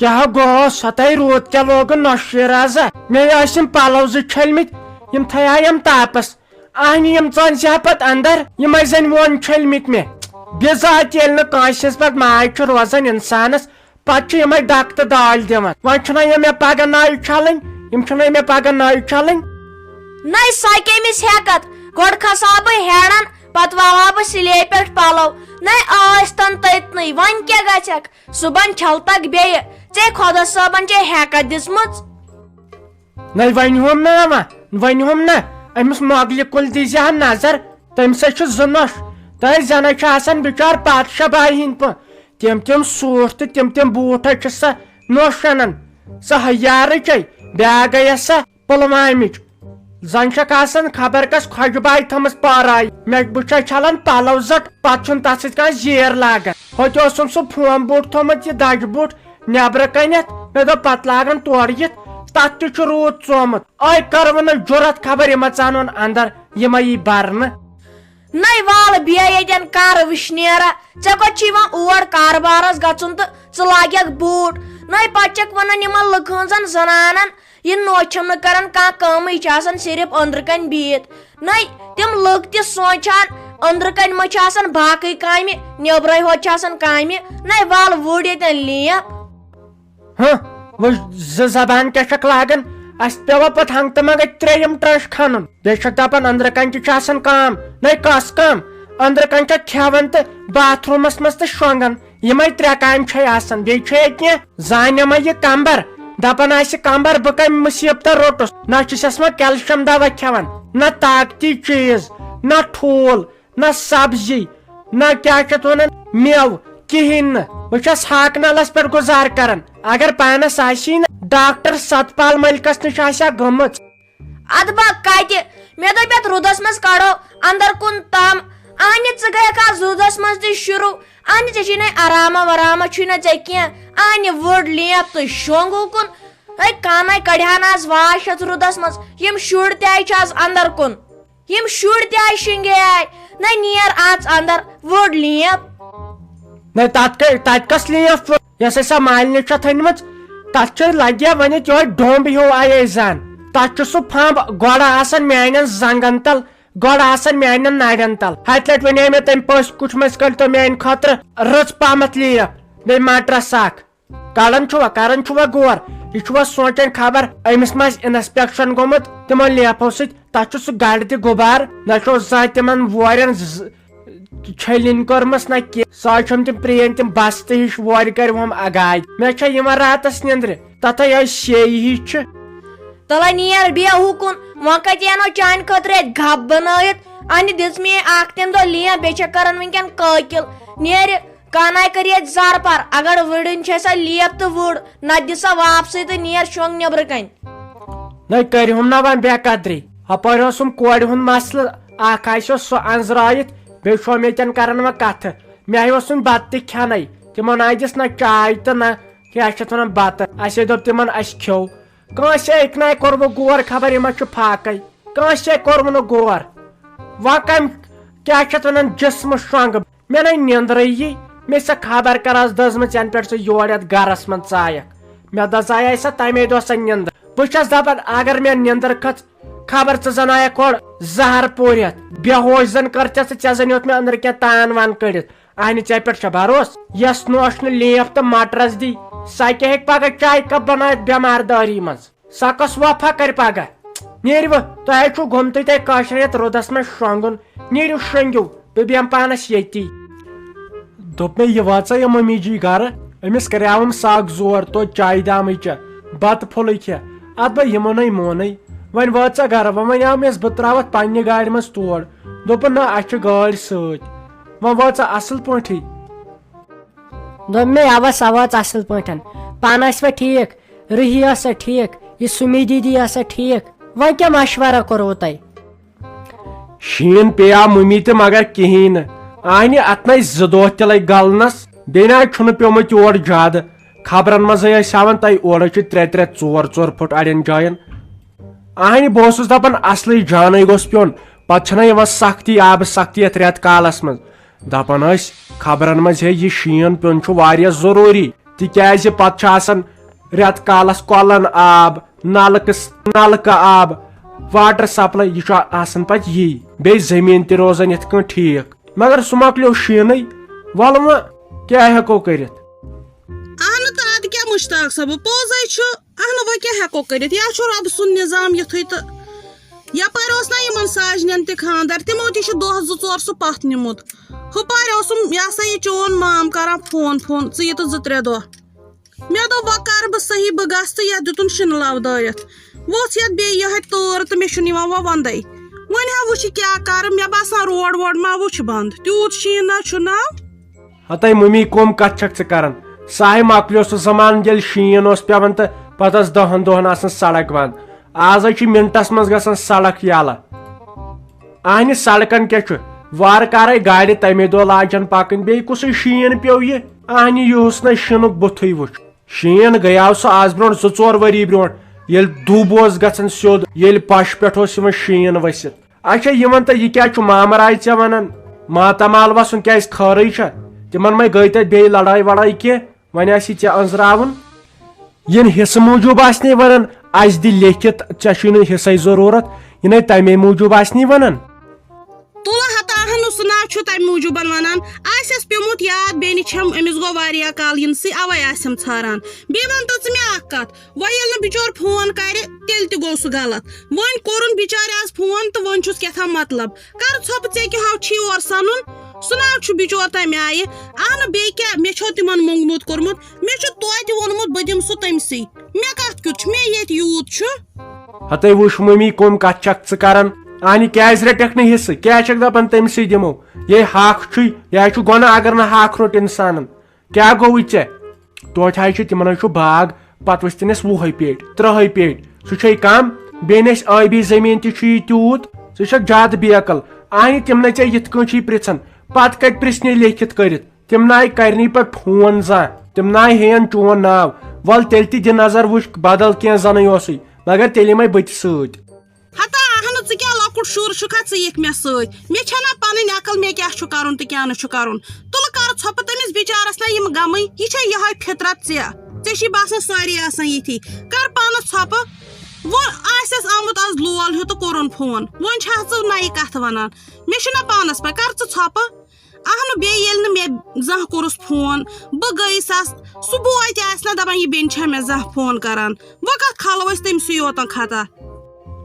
کیا گو ستائی رود کیا لوگ نشیر آزا مے آسم پلو ز چھلمت یم تھایم تاپس آہنی یم ژن سا پت اندر یم زن ون چھلمت مے بزات یل نا کانسس پت ماج روزان انسانس پتہ یم ڈک تو دال دِوان ون چھنا یہ مے پگہ نل چھلن یم چھنا مے پگہ نل چھلن نئی سا کمس ہیکت گوڑ کھسا بہ ہیڑن پت ووا بہ سلے پہ پلو نئی آستن تتنی ون کیا گھک صبح چھلتک بیٚیہِ ژے خۄدا صٲبن چے ہیکت دِژمٕژ نئی ونہوم نا ونہوم نا امس مۄگلہِ کُل دی زِ نظر تم سے زٕ نۄش تہ زنہ آسان بچار پادشاہ باے ہند پہ تم سوٹ تو تم بوٹ سا نوش انان سا ہیارچ بیاگ گئی سا پلوامچ زن چھک آسان خبر کس کھوج بائی تھمس پارائی مے بچ چھلان پلو زٹ پتہ چھن تس سۭتۍ کانٛہہ زیر لاگان ہوتہِ اوسُم سُہ فوم بوٹ تھومُت یہ دج بوٹ نیبرٕ کنیتھ مے دوٚپ پتہٕ لاگان تور یِتھ تتھ تہِ چھُ روٗد ژومُت آے کرو نہٕ جُرت خبر یِمن ژانُن اندر یِمے یی برنہٕ نئی وال بیٚیہِ ییٚتٮ۪ن کر وٕشنیرا ژےٚ کوٚت چھِ یِوان اور کاربارس گژھُن تہٕ ژٕ لاگکھ بوٗٹ نئی پتہٕ چھکھ ونان یِمن لُکہٕ ہٕنٛزن زنانن یہ نوچھم نہٕ کران کانٛہہ کٲمٕے یہِ چھِ آسان صرف أنٛدرٕ کَنۍ بِہِتھ نئی تِم لُکھ تہِ سونٛچان أنٛدرٕ کَنۍ ما چھِ آسان باقٕے کامہِ نیبرٕے ہوت چھِ آسان کامہِ نئی وال وُڑ ییٚتٮ۪ن لیپ زٕ زبان کیٛاہ چھکھ لاگان اس پیوا پتہٕ ہنگ تہٕ منگے ترٛیٚیِم ٹرٛش کھنُن بیٚیہِ چھکھ دپان أنٛدرٕ کَنۍ تہِ چھِ آسان کٲم نئی کۄس کٲم أنٛدرٕ کَنۍ چھکھ کھٮ۪وان تہٕ باتھ روٗمس منٛز تہٕ شۄنٛگان یِمے ترٛےٚ کامہِ چھے آسان بیٚیہِ چھے کینٛہہ زانہِ ما یہِ کمبر دپان آسہِ کمبر بہٕ کمہِ مُصیبتہٕ روٚٹُس نہ چھُسس وۄنۍ کیلشیم دوا کھٮ۪وان نہ طاقتی چیٖز نہ ٹھوٗل نہ سبزی نہ کیٛاہ چھِ اتھ ونان میوٕ کہیٖنۍ نہٕ بہٕ چھس ہاکہٕ نلس پٮ۪ٹھ گُزار کران اگر پانس آسی نا ڈاکٹر ستپال ملکس نش آسیا گٔمٕژ اد با کتہِ مےٚ دوٚپ یتھ روٗدس منٛز کڑو اندر کُن تام اہنہِ ژٕ گٔیکھ آز روٗدس منٛز تہِ شروٗع اہنہِ ژےٚ چھی نَے آراما وراما چھُے نہٕ ژےٚ کینٛہہ اہنہِ وٕڑ لیپ تہٕ شۄنٛگ ہُکُن ہے کانے کڑہان آز واش یتھ روٗدس منٛز یِم شُرۍ تہِ آیہِ چھِ آز اندر کُن یِم شُرۍ تہِ آیہِ شِنگے آیہِ نَے نیر اژ اندر وٕڑ لیپ نئی تتہِ کس لیپ یۄس سا مالنہِ چھےٚ تھٔنمٕژ تتھ چھُ لگیا ؤنِتھ یہوے ڈوٚمب ہیوٗ آیے زن تتھ چھُ سُہ پھمب گۄڈٕ آسان میانٮ۪ن زنگن تل گۄڈٕ آسان میانٮ۪ن نرٮ۪ن تل ہتہِ لٹہِ ونے مےٚ تمہِ پٔژھۍ کُٹھ منٛز کٔڑتو میانہِ خٲطرٕ رٕژ پہمتھ لیپ بیٚیہِ مٹرس اکھ کڑان چھُوا کران چھُوا غور یہ چھُوا سونچان خبر أمِس ما آسہِ انسپیکشن گوٚمُت تِمو لیپو سۭتۍ تتھ چھُ سُہ گرِ تہِ غُبار نہ چھُ زانٛہہ تِمن وورٮ۪ن چھٔلِنۍ کٔرمٕژ نہ کینٛہہ سۄ چھُم تِم پرٛٲنۍ تِم بستہٕ ہِش وورِ کرِہُم اگاے مےٚ چھےٚ یِوان راتس نیندرِ تتھے یہے شیٚیہِ ہِش چھِ تلے نیر بیٚیہِ ہُکُن وۄنۍ کتہِ انو چانہِ خٲطرٕ اتہِ گپ بنٲیِتھ انہِ دِژ مےٚ اکھ تمہِ دۄہ لیپ بیٚیہِ چھےٚ کران وٕنکیٚن قٲکِل نیرِ کاناے کر ییٚتہِ زارپار اگر وٕڑٕنۍ چھے سا لیپ تہٕ وٕڑ نتہٕ دِ سا واپسٕے تہٕ نیر شۄنٛگ نیبرٕ کنۍ نئی کٔرِہُم نا وۄنۍ بے قدری ہپٲرۍ اوسُم کورِ ہُنٛد مسلہٕ اکھ آسیو سُہ انزرٲیِتھ بیٚیہِ چھُ ییٚتٮ۪ن کران وۄنۍ کتھٕ مےٚ اوسُن بتہٕ تہِ کھٮ۪نٕے تِمن آے دِس نہ چاے تہٕ نہ کیٛاہ چھِ اتھ ونان بتہٕ اسے دوٚپ تِمن اسہِ کھیوٚو کٲنٛسہِ أکۍ ناے کوٚروٕ غور خبر یِمن چھُ فاقے کٲنٛسے کوٚروٕ نہٕ غور وۄنۍ کمہِ کیٛاہ چھِ اتھ ونان جسمہٕ شۄنٛگہٕ مےٚ نَے نیندرٕے یی مےٚ سا خبر کر آز دٔزمٕژ ینہٕ پٮ۪ٹھ ژٕ یور یتھ گرس منٛز ژایکھ مےٚ دزایے سا تمے دۄہ سۄ نیندر بہٕ چھس دپان اگر مےٚ نیندر کھٔژ خبر ژٕ زن آیکھ ہورٕ زہر پوٗرِتھ بے ہوش زن کٔرتھ تہٕ ژےٚ زن یوت مےٚ أنٛدرٕ کینٛہہ تان وان کٔڑِتھ اہنہِ ژےٚ پٮ۪ٹھ چھا بروس یس نوشنہٕ لیپ تہٕ مٹرس دی سۄ کیٛاہ ہیٚکہِ پگہہ چاے کپ بنٲیِتھ بٮ۪مار دٲری منٛز سۄ کۄس وفا کرِ پگہہ نیٖرِو تۄہہِ چھُو گوٚمتُے تۄہہِ کٲشِر یتھ روٗدس منٛز شۄنٛگُن نیٖرِو شۄنٛگِو بہٕ بیٚہمہٕ پانس ییٚتی دوٚپ مےٚ یہِ واژا یہِ ممی جی گرٕ أمِس کریاوُم سگ زور توتہِ چایہِ دامٕے چےٚ بتہٕ پھوٚلٕے کھےٚ اتھ بہٕ یِمنٕے مونٕے وۄنۍ وٲژ سا گرٕ وۄنۍ وَنیٛاومَس بہٕ تراوتھ پننہِ گاڑِ منٛز تور دوٚپُن نہ اسہِ چھِ گٲڑۍ سۭتۍ وۄنۍ وٲژ سا اصل پٲٹھی دوٚپ مےٚ اوا سۄ وٲژ اصل پٲٹھۍ پانہٕ ٲسوا ٹھیٖک رُہی ٲسا ٹھیٖک یہِ سُمی دیدی ٲسا ٹھیٖک وۄنۍ کیٛاہ مشورہ کوٚروٕ تۄہہِ شیٖن پیٚیاو ممی تہٕ مگر کِہیٖنۍ نہٕ اہنہِ اتھ نَے زٕ دۄہ تہِ لٔگۍ گلنس بیٚیہِ نہ چھُنہٕ پیومُت یور زیادٕ خبرن منٛزٕے ٲسۍ ہاوان تۄہہِ اورے چھِ 3-3 4-4 پھٕٹ اڑٮ۪ن جاین اہنہِ بہٕ اوسُس دپان اصلٕے جانے گوٚژھ پیوٚن پتہٕ چھنہ یِوان سختی آبہٕ سختی یتھ رٮ۪تہٕ کالس منٛز دپان ٲسۍ خبرن منٛز ہے یہِ شیٖن پیوٚن چھُ واریاہ ضروٗری تِکیازِ پتہٕ چھُ آسان رٮ۪تہٕ کالس کۄلن آب نلکہٕ آب واٹر سپلاے یہِ چھُ آسان پتہٕ یی بیٚیہِ زٔمیٖن تہِ روزان یِتھ کٔنۍ ٹھیٖک مگر سُہ مۄکلیو شیٖنٕے وَلہٕ وۄنۍ کیٛاہ ہٮ۪کو کٔرِتھ اہن تہٕ ادٕ کیٛاہ مشتاق صٲب پوٚزے چھُ اہن وۄنۍ کیٛاہ ہٮ۪کو کٔرِتھ یا چھُ رۄبہٕ سُنٛد نظام یِتھُے تہٕ یپٲرۍ اوس نا یِمن ساجنٮ۪ن تہِ خانٛدر تِمو تہِ چھُ دۄہ زٕ ژور سُہ پتھ نِمُت ہُپٲرۍ اوسُم یہِ ہسا یہِ چون مام کران فون ژٕ یہِ تہٕ 2-3 دۄہ مےٚ دوٚپ وۄنۍ کرٕ بہٕ صحیح بہٕ گژھٕ تہٕ یتھ دِتُن شِنہٕ لو دٲرِتھ ووٚژھ یتھ بیٚیہِ یِہے تۭر تہٕ مےٚ چھُنہٕ یِوان وۄنۍ ونٛدے وۄنۍ ہا وٕچھِ کیٛاہ کرٕ مےٚ باسان روڈ ووڈ ما وٕچھِ بنٛد تیوٗت شیٖن نہ چھُ نا ہتاے ممی کۄم کتھ چھکھ ژٕ کران ساہے مۄکلیو سُہ زمانہٕ ییٚلہِ شیٖن اوس پیوان تہٕ پتہٕ ٲس 10 دۄہن آسان سڑک بنٛد آز چھِ منٹس منٛز گژھان سڑک یلہٕ اہنہِ سڑکن کیٛاہ چھُ وارٕ کارے گاڑِ تمے دۄہ لاجن پکٕنۍ بیٚیہِ کُسٕے شیٖن پیوٚو یہِ اہنہِ یِہُس نَے شیٖنُک بُتھٕے وٕچھ شیٖن گٔیاو سُہ آز برونٛٹھ 2-4 ؤری برونٛٹھ ییٚلہِ دُب اوس گژھان سیوٚد ییٚلہِ پش پٮ۪ٹھ اوس یِوان شیٖن ؤسِتھ اچھا یِمن تہٕ یہِ کیٛاہ چھُ مامراے ژےٚ ونان ماتامال وسُن کیٛازِ خٲرٕے چھا تِمن مے گٔے تتہِ بیٚیہِ لڑٲے وڑٲے کینٛہہ وۄنۍ آسی ژےٚ أنٛزراوُن یِن حصہٕ موٗجوٗب آسنے ونان اسہِ دِ لیکھِتھ ژےٚ چھُے نہٕ حصے ضروٗرت یِنَے تمے موٗجوٗب آسنی ونان تُلہٕ ہتا اہن سُہ نا چھُ تمہِ موٗجوٗبن ونان آسٮ۪س پیوٚمُت یاد بیٚنہِ چھم أمِس گوٚو واریاہ کال یِنسٕے اوے آسٮ۪م ژھاران بیٚیہِ ون تو ژٕ مےٚ اکھ کتھ وۄنۍ ییٚلہِ نہٕ بِچور فون کرِ تیٚلہِ تہِ گوٚو سُہ غلط وۄنۍ کوٚرُن بِچارِ آز فون تہٕ وۄنۍ چھُس کیٛاہتام مطلب کر ژھۄپہٕ ژےٚ کیٛاہ چھی اور سنُن سُہ ناو چھُ بِچور تمہِ آیہِ اہنہٕ بیٚیہِ کیٛاہ مےٚ چھو تِمن موٚنگمُت کوٚرمُت مےٚ چھُ توتہِ ووٚنمُت بہٕ دِمہٕ سُہ تٔمسٕے مےٚ کتھ کیُتھ چھُ مےٚ ییٚتہِ یوٗت چھُ ہتاے وٕچھ ممی کۄم کتھ چھکھ ژٕ کران اہنہِ کیٛازِ رٹکھ نہٕ حصہٕ کیٛاہ چھکھ دپان تٔمسٕے دِمو یے ہاکھ چھُے یہِ چھُ گۄناہ اگر نہٕ ہاکھ روٚٹ انسانن کیٛاہ گوٚوُے ژےٚ توتہِ حظ چھُ تِمن حظ چھُ باغ پتہٕ ؤسۍ تن اسہِ 20 پیٹہِ 30 پیٹہِ سُہ چھے کم بیٚیہِ نہٕ اسہِ ٲبی زٔمیٖن تہِ چھُ یہِ تیوٗت ژٕ چھکھ زیادٕ بیقل اہنہِ تِم نَے ژےٚ یِتھ کٔنۍ چھُے پرژھان پتہٕ کتہِ پرژھنٕے لیکھِتھ کٔرِتھ تِم ناے کرنی پتہٕ فون زانٛہہ تِم ناے ہین چون ناو ول تیٚلہِ تہِ دِ نظر وٕچھ بدل کینٛہہ زنٕے اوسُے مگر تیٚلہِ یِمے بہٕ تہِ سۭتۍ ہتا اہنہٕ ژٕ کیٛاہ لۄکُٹ شُر چھُکھا ژٕ یِکھ مےٚ سۭتۍ مےٚ چھےٚ پنٕنۍ عقل مےٚ کیٛاہ چھُ کرُن تہٕ کیٛاہ نہٕ چھُ کرُن تُلہٕ کر ژھۄپہٕ تٔمِس بِچارس نا یِم غمٕے یہِ چھےٚ یِہے فطرت ژےٚ چھی باسان سٲری آسان یِتھی کر پانس ژھۄپہٕ وۄنۍ آسٮ۪س آمُت آز لول ہیوٗ تہٕ کوٚرُن فون وۄنۍ چھےٚ ژٕ نَیہِ کتھ ونان مےٚ چھُنہ پانس پاے کر ژٕ ژھۄپہٕ اہنہٕ بیٚیہِ ییٚلہِ نہٕ مےٚ زانٛہہ کوٚرُس فون بہٕ گٔیس سُہ بوے تہِ آسہِ نا دپان یہِ بیٚنہِ چھےٚ مےٚ زانٛہہ فون کران وۄنۍ کتھ کھالو أسۍ تٔمسٕے یوتن خطا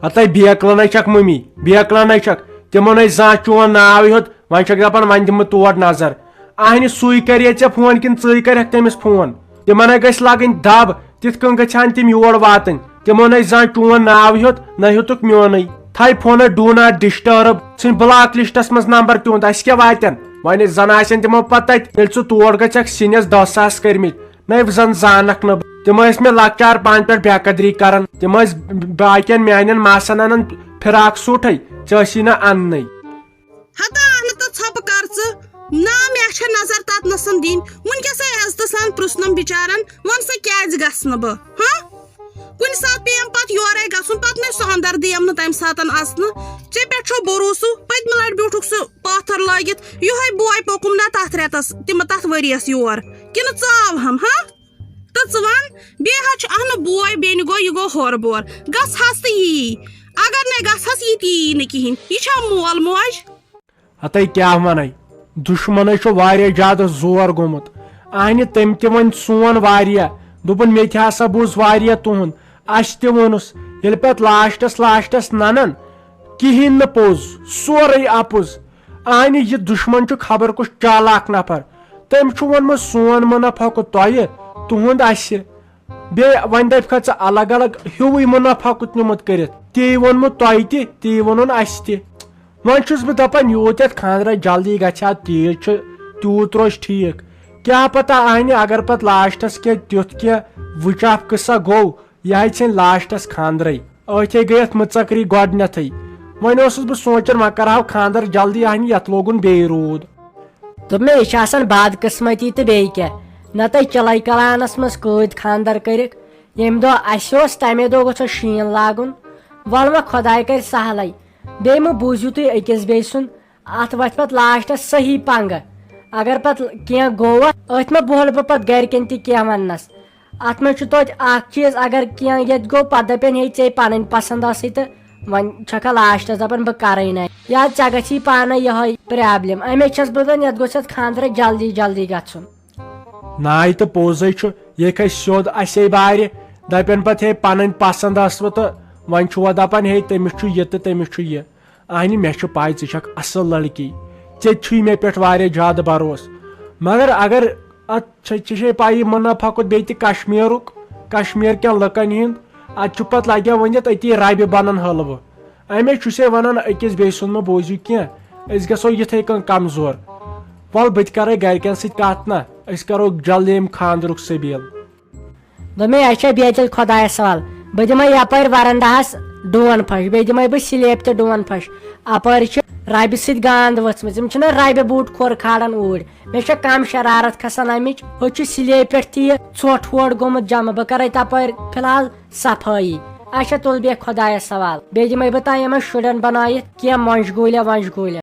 ہتاے بیقلنے چھکھ ممی بیقلنے چھکھ تِمو نَے زانٛہہ چون ناوٕے ہیوٚت وۄنۍ چھکھ دپان وۄنۍ دِمہٕ تور نظر اہنہِ سُے کرے ژےٚ فون کِنہٕ ژٕے کرکھ تٔمِس فون تِمن نَے گژھِ لگٕنۍ دب تِتھ کٔنۍ گژھِ ہن تِم یور واتٕنۍ تِمو نَے زانٛہہ چون ناو ہیوٚت نہ ہیوٚتُکھ میونٕے تھاے فونس ڈوٗ ناٹ ڈسٹٲرٕب ژھٕنۍ بلاک لسٹس منٛز نمبر تِہُنٛد اسہِ کیٛاہ واتن وۄنۍ زن آسن تِمو پتہٕ تتہِ ییٚلہِ ژٕ تور گژھکھ سِنِس 10 ساس کٔرمٕتۍ نَے زن زانکھ نہٕ بہٕ تِم ٲسۍ مےٚ لۄکچار پانہٕ پٮ۪ٹھ بے قدری کران تِم ٲسۍ باقین میانٮ۪ن ماسن انان فراک سوٗٹھے ژےٚ ٲسی نہٕ اننٕے ہتا اہنہٕ تہٕ ژھۄپہٕ کر ژٕ نا مےٚ چھےٚ نظر تتنسن دِنۍ وٕنکیٚسے عزتہٕ سان پرژھنم بِچارن وۄن سا کیٛازِ گژھٕ نہٕ بہٕ کُنہِ ساتہٕ پیٚیم پتہٕ یورے گژھُن پتہٕ نَے سُہ ہمدرد یِم نہٕ تمہِ ساتن اژنہٕ ژےٚ پٮ۪ٹھ چھو بروسہٕ پٔتمہِ لٹہِ بیوٗٹھُکھ سُہ پاتھر لٲگِتھ یِہوے بوے پوٚکُم نا تتھ رٮ۪تس تتھ ؤرِیس یور کِنہٕ ژٕ آوہم تہٕ ژٕ ون بیٚیہِ حظ چھُ اہنہٕ بوے بیٚنہِ گوٚو یہِ گوٚو ہورٕ بور گژھہس تہٕ یی اگر نَے گژھہس یہِ تہِ یی نہٕ کِہینۍ یہِ چھا مول موج ہتاے کیٛاہ ونے دُشمنٕے چھُ واریاہ زیادٕ زور گوٚمُت اہنہِ تٔمۍ تہِ وۄنۍ سون واریاہ دوٚپُن مےٚ تہِ ہسا بوٗز واریاہ تُہُنٛد اسہِ تہِ ووٚنُس ییٚلہِ پتہٕ لاسٹس ننان کہیٖنۍ نہٕ پوٚز سورُے اپُز اہنہِ یہِ دُشمن چھُ خبر کُس چالاک نفر تٔمۍ چھُ ووٚنمُت سون مُنافع گوٚو تۄہہِ تُہُنٛد اسہِ بیٚیہِ وۄنۍ دپکھا ژٕ الگ الگ ہیوٗوٕے مُنافع نیُمُت کٔرِتھ تی ووٚنمُت تۄہہِ تہِ تی ووٚنُن اسہِ تہِ وۄنۍ چھُس بہٕ دپان یوٗت یتھ خانٛدرس جلدی گژھِ ہا تیٖژ چھُ تیوٗت روزِ ٹھیٖک کیٛاہ پتہ اہنہِ اگر پتہٕ لاسٹس کینٛہہ تیُتھ کینٛہہ وٕچاپ قصہ گوٚو یہِ حظ ژھٕنۍ لاسٹس خانٛدرے أتھے گٔے اتھ مٕژکری گۄڈنیتھٕے وۄنۍ اوسُس بہٕ سونٛچان وۄنۍ کرہاو خانٛدر جلدی اہنہِ یتھ لوگُن بیٚیہِ روٗد دوٚپ مےٚ یہِ چھِ آسان بد قٕسمتی تہٕ بیٚیہِ کیٛاہ نتہٕ چلے کلانس منٛز کۭتۍ خانٛدر کٔرِکھ ییٚمہِ دۄہ اسہِ اوس تمے دۄہ گوٚژھ شیٖن لاگُن ول وۄنۍ خۄداے کرِ سہلے بیٚیہِ مہ بوٗزِو تُہۍ أکِس بیٚیہِ سُنٛد اتھ وتھِ پتہٕ لاسٹس صحیح پنگہٕ اگر پتہ کینٛہہ گوٚو أتھۍ ما بہل بہٕ پتہٕ گرِکٮ۪ن تہِ کینٛہہ وننس اتھ منٛز چھُ توتہِ اکھ چیٖز اگر کینٛہہ ییٚتہِ گوٚو پتہٕ دپن ہے ژےٚ پنٕنۍ پسنٛد ٲسٕے تہٕ وۄنۍ چھکھا لاسٹس دپان بہٕ کرے نہٕ یا ژےٚ گژھی پانے یہے پرابلم امے چھس بہٕ دپان یتھ گوٚژھ یتھ خانٛدرٕ جلدی جلدی گژھُن ناے تہٕ پوٚزے چھُ یہِ کھسہِ سیوٚد اَسے بارِ دپن پتہٕ ہے پنٕنۍ پسنٛد ٲسوٕ تہٕ وۄنۍ چھُوا دپان ہے تٔمِس چھُ یہِ تہٕ تٔمِس چھُ یہِ اہنہِ مےٚ چھُ پاے ژٕ چھکھ اصل لڑکی ژےٚ چھُے مےٚ پٮ۪ٹھ واریاہ زیادٕ بروسہٕ مگر اگر اتھ ژےٚ پایی منافع کوٚت بیٚیہِ تہِ کشمیٖرُک کشمیٖر کٮ۪ن لُکن ہُنٛد اتہِ چھُ پتہٕ لگیا ؤنِتھ أتی ربہِ بنن حلوٕ امے چھُسے ونان أکِس بیٚیہِ سُنٛد مہ بوٗزِو کینٛہہ أسۍ گژھو یِتھٕے کٔنۍ کمزور ول بہٕ تہِ کرے گرِکٮ۪ن سۭتۍ کتھ نا أسۍ کرو جلدی امہِ خانٛدرُک سبیٖل دوٚپمے اچھا بیٚیہِ تیٚلہِ خۄدایس حوال بہٕ دِمے یپٲرۍ ورنداہس ڈوٗن پھش بیٚیہِ دِمے بہٕ سلیب تہِ ڈوٗن پھش اپٲرۍ چھِ ربہِ سۭتۍ گانٛد ؤژھمٕژ یِم چھِنہ ربہِ بوٗٹ کھۄر کھالان اوٗرۍ مےٚ چھےٚ کم شرارت کھسان امِچ ہُہ چھُ سلیب پٮ۪ٹھ تہِ یہِ ژھۄٹھ وۄٹھ گوٚمُت جمع بہٕ کرے تپٲرۍ فلحال صفٲیی اچھا تُل بیٚہہ خۄدایس حوال بیٚیہِ دِمے بہٕ تانۍ یِمن شُرٮ۪ن بنٲیِتھ کینٛہہ مۄنجہِ گوٗلیا وۄنجہِ گوٗلیا